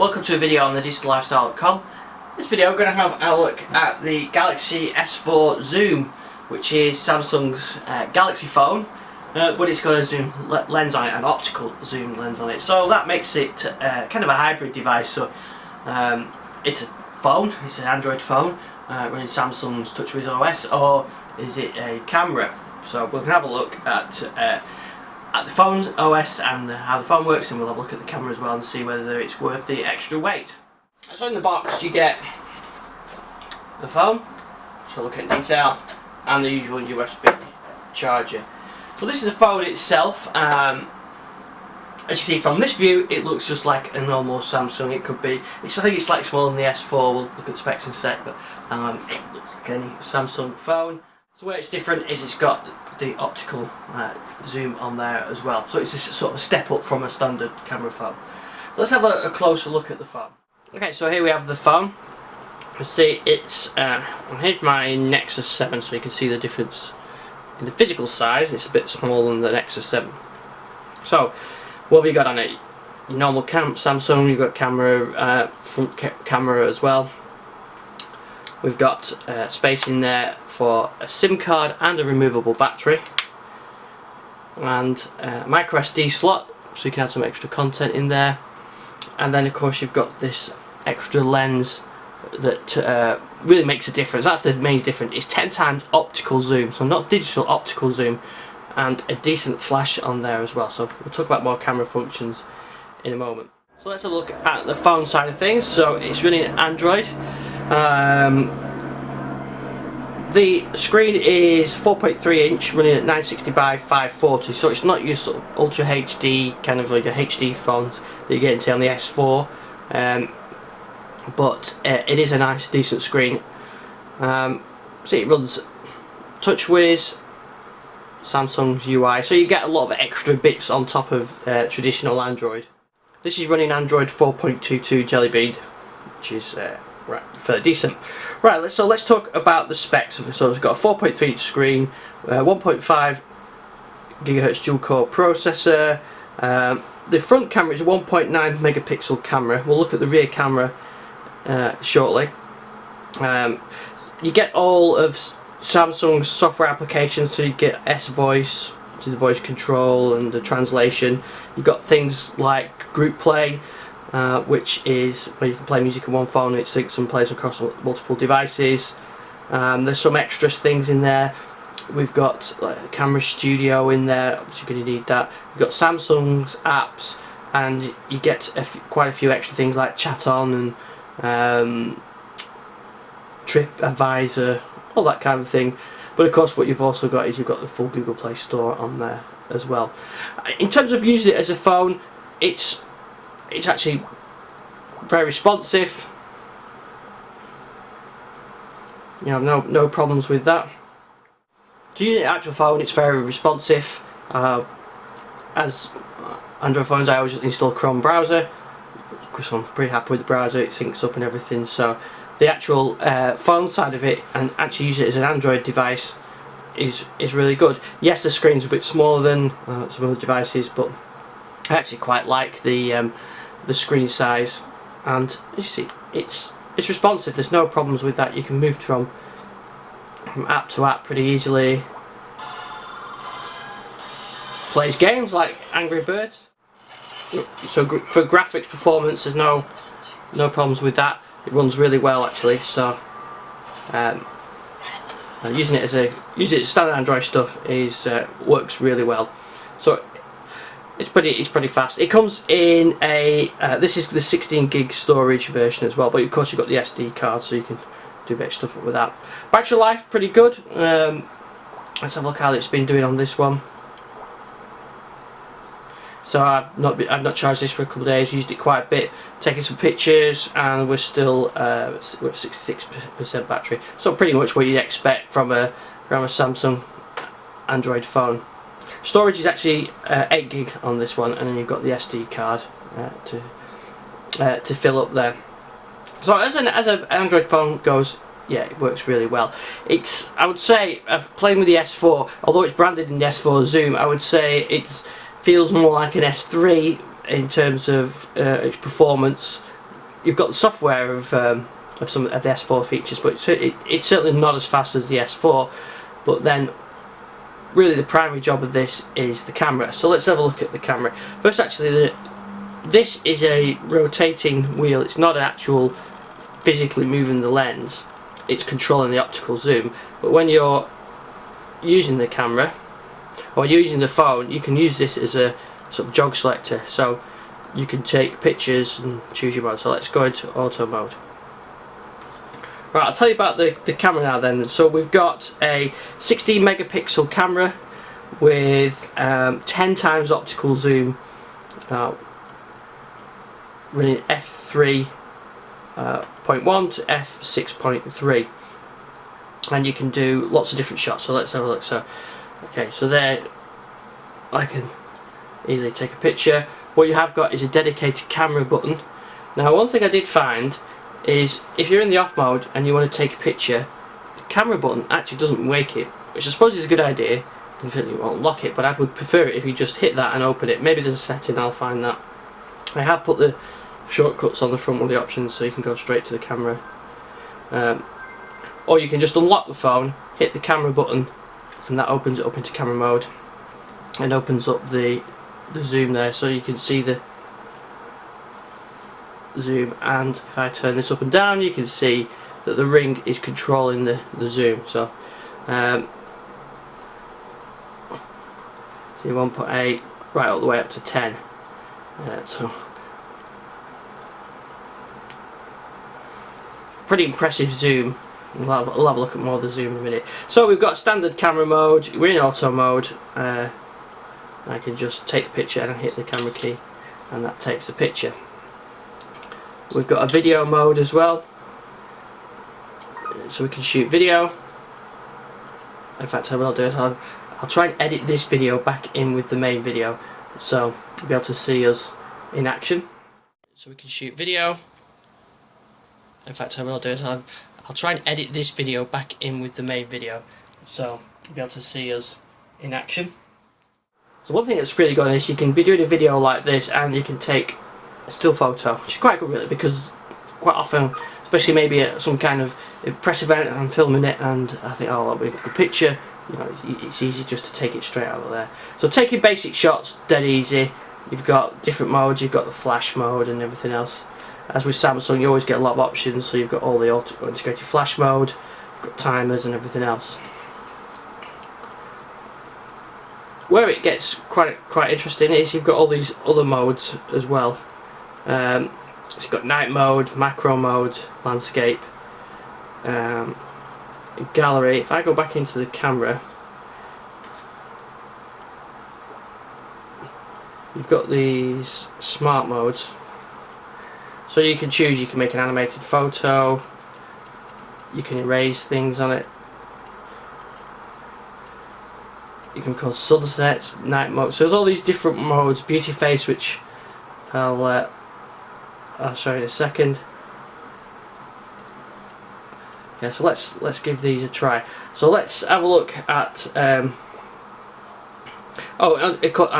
Welcome to a video on thedigital-lifestyle.com. This video we're going to have a look at the Galaxy S4 Zoom, which is Samsung's Galaxy phone, but it's got a zoom lens on it, an optical zoom lens on it. So that makes it kind of a hybrid device. So it's a phone, it's an Android phone running Samsung's TouchWiz OS, or is it a camera? So we're going to have a look at the phone's OS and how the phone works, and we'll have a look at the camera as well and see whether it's worth the extra weight. So in the box you get the phone, so look at detail, and the usual USB charger. So this is the phone itself. As you see from this view, it looks just like a normal Samsung. It could be, I think it's slightly smaller than the S4, we'll look at the specs in a sec, but it looks like any Samsung phone. So where it's different is it's got the optical zoom on there as well. So it's a sort of a step up from a standard camera phone. So let's have a closer look at the phone. Okay, so here we have the phone. You see it's, here's my Nexus 7, so you can see the difference in the physical size. It's a bit smaller than the Nexus 7. So what have you got on it? Your normal Samsung, you've got camera, front camera as well. We've got space in there for a SIM card and a removable battery, and a micro SD slot, so you can add some extra content in there. And then of course you've got this extra lens that really makes a difference. That's the main difference. It's 10 times optical zoom, so not digital, optical zoom, and a decent flash on there as well. So we'll talk about more camera functions in a moment. So let's have a look at the phone side of things. So it's running Android. The screen is 4.3 inch, running at 960 by 540, so it's not your sort of Ultra HD, kind of like a HD font that you get into on the S4, but it is a nice, decent screen. So it runs TouchWiz, Samsung's UI, so you get a lot of extra bits on top of traditional Android. This is running Android 4.22 Jelly Bean, which is right, fairly decent. Right, so let's talk about the specs of it. So it's got a 4.3 inch screen, 1.5 GHz dual core processor. The front camera is a 1.9 megapixel camera. We'll look at the rear camera shortly. You get all of Samsung's software applications, so you get S-Voice, to the voice control and the translation. You've got things like Group Play, which is where you can play music on one phone and it syncs and plays across multiple devices. There's some extra things in there. We've got like a camera studio in there, obviously you're going to need that. You've got Samsung's apps, and you get quite a few extra things like Chat On and TripAdvisor, all that kind of thing. But of course what you've also got is you've got the full Google Play Store on there as well. In terms of using it as a phone, it's actually very responsive. You know, no problems with that. To use an actual phone, it's very responsive. As Android phones, I always install Chrome browser because I'm pretty happy with the browser. It syncs up and everything. So the actual phone side of it, and actually use it as an Android device, is really good. Yes, the screen's a bit smaller than some other devices, but I actually quite like the screen size, and as you see, it's responsive. There's no problems with that. You can move from app to app pretty easily. Plays games like Angry Birds. So for graphics performance, there's no problems with that. It runs really well actually. So using it as standard Android stuff works really well. So it's pretty fast. It comes in a this is the 16 gig storage version as well, but of course you've got the SD card, so you can do a bit of stuff with that. Battery life pretty good. Let's have a look how it's been doing on this one. So I've not charged this for a couple of days. Used it quite a bit, taking some pictures, and we're still we're at 66% battery. So pretty much what you'd expect from a Samsung Android phone. Storage is actually 8 gig on this one, and then you've got the SD card to fill up there. So as an Android phone goes, yeah, it works really well. I would say, playing with the S4, although it's branded in the S4 Zoom, I would say it's feels more like an S3 in terms of its performance you've got the software of some of the S4 features, but it's certainly not as fast as the S4. But then, really, the primary job of this is the camera. So let's have a look at the camera. First, actually, this is a rotating wheel. It's not actual physically moving the lens. It's controlling the optical zoom. But when you're using the camera or using the phone, you can use this as a sort of jog selector. So you can take pictures and choose your mode. So let's go into auto mode. Right, I'll tell you about the camera now then. So we've got a 16 megapixel camera with 10 times optical zoom, running f3.1 to f6.3, and you can do lots of different shots. So let's have a look. So okay, so there I can easily take a picture. What you have got is a dedicated camera button. Now, one thing I did find is if you're in the off mode and you want to take a picture, the camera button actually doesn't wake it, which I suppose is a good idea. You won't lock it, but I would prefer it if you just hit that and open it. Maybe there's a setting, I'll find that. I have put the shortcuts on the front of the options so you can go straight to the camera. Or you can just unlock the phone, hit the camera button, and that opens it up into camera mode and opens up the zoom there, so you can see the zoom. And if I turn this up and down, you can see that the ring is controlling the zoom. So see 1.8 right all the way up to 10. So pretty impressive zoom. We'll have a look at more of the zoom in a minute. So we've got standard camera mode, we're in auto mode. I can just take a picture and I hit the camera key and that takes the picture. We've got a video mode as well, so we can shoot video. In fact, what I'll do is I'll try and edit this video back in with the main video, so you'll be able to see us in action. So we can shoot video. In fact, what I'll do is I'll try and edit this video back in with the main video, so you'll be able to see us in action. So one thing that's really good is you can be doing a video like this and you can take a still photo, which is quite good really, because quite often, especially maybe at some kind of press event, I'm filming it and I think, oh, that'll be a good picture. You know, it's easy just to take it straight out of there. So taking basic shots, dead easy. You've got different modes, you've got the flash mode and everything else. As with Samsung, you always get a lot of options, so you've got all the integrated flash mode, you've got timers and everything else. Where it gets quite interesting is you've got all these other modes as well. So you've got night mode, macro mode, landscape, gallery. If I go back into the camera, you've got these smart modes. So you can choose, you can make an animated photo, you can erase things on it, you can call sunsets, night mode. So there's all these different modes. Beauty face, which I'll show you in a second. Yeah, so let's give these a try. So let's have a look at I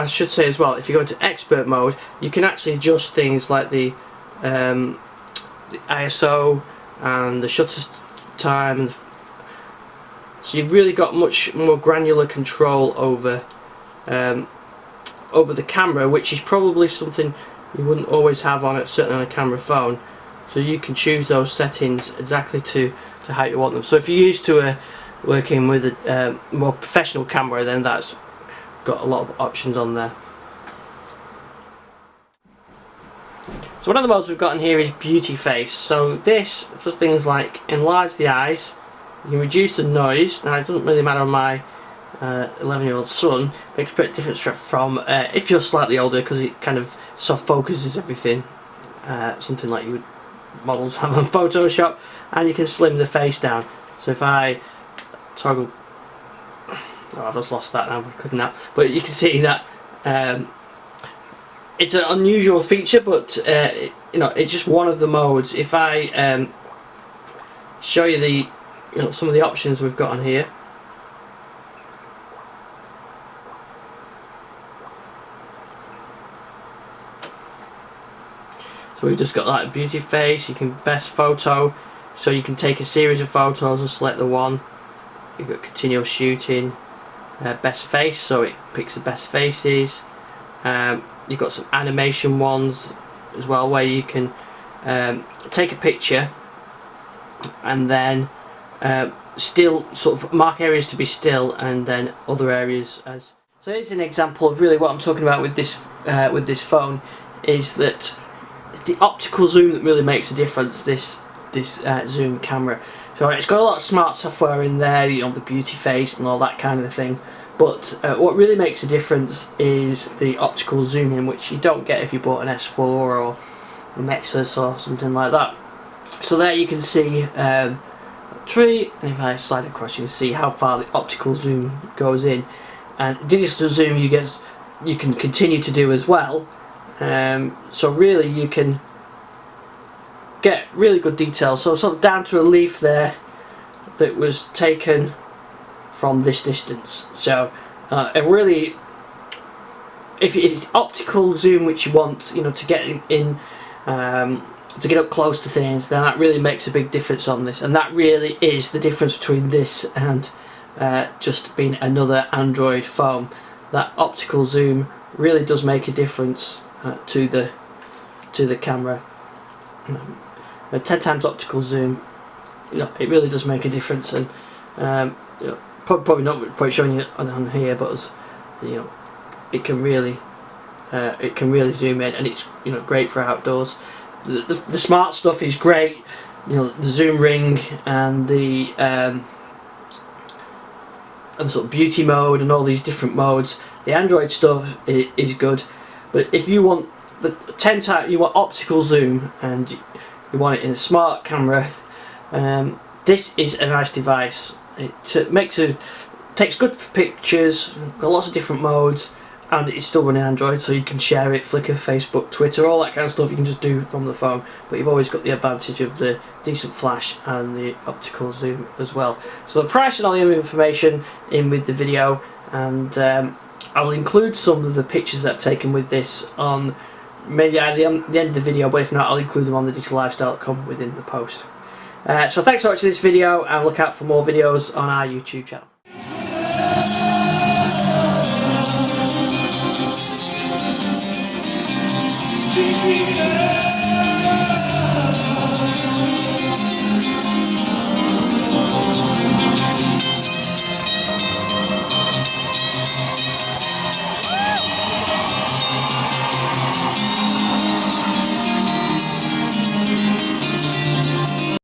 should say as well, if you go into expert mode, you can actually adjust things like the ISO and the shutter time, so you've really got much more granular control over the camera, which is probably something you wouldn't always have on it, certainly on a camera phone. So you can choose those settings exactly to how you want them. So if you're used to working with a more professional camera, then that's got a lot of options on there. So one of the modes we've got in here is beauty face. So this for things like enlarge the eyes, you can reduce the noise. Now it doesn't really matter on my 11-year-old son, makes a pretty difference from if you're slightly older, because it kind of soft focuses everything, something like you would models have on Photoshop. And you can slim the face down. So if I toggle, oh, I've just lost that now by clicking that, but you can see that it's an unusual feature, but you know, it's just one of the modes. If I show you some of the options we've got on here. So we've just got like beauty face. You can best photo, so you can take a series of photos and select the one. You've got continual shooting, best face, so it picks the best faces. You've got some animation ones as well, where you can take a picture and then still sort of mark areas to be still, and then other areas as. So here's an example of really what I'm talking about with this phone, is that the optical zoom that really makes a difference. This zoom camera. So it's got a lot of smart software in there, you know, the beauty face and all that kind of thing. But what really makes a difference is the optical zoom in, which you don't get if you bought an S4 or a Nexus or something like that. So there you can see a tree, and if I slide across you can see how far the optical zoom goes in. And digital zoom you can continue to do as well. So really you can get really good detail. So sort of down to a leaf there that was taken from this distance. So it really, if it's optical zoom which you want, you know, to get in to get up close to things, then that really makes a big difference on this. And that really is the difference between this and just being another Android phone. That optical zoom really does make a difference to the camera. 10 times optical zoom, you know, it really does make a difference. And you know, probably not quite showing you on here, but as, you know, it can really zoom in, and it's, you know, great for outdoors. The smart stuff is great, you know, the zoom ring and the sort of beauty mode and all these different modes. The Android stuff is good, but if you want the 10 times, you want optical zoom and you want it in a smart camera, this is a nice device. It takes good pictures, got lots of different modes, and it's still running Android, so you can share it, Flickr, Facebook, Twitter, all that kind of stuff you can just do from the phone. But you've always got the advantage of the decent flash and the optical zoom as well. So the price and all the other information in with the video, and I'll include some of the pictures that I've taken with this on maybe at the end of the video, but if not, I'll include them on the digitallifestyle.com within the post. So thanks for watching this video, and look out for more videos on our YouTube channel. Yeah.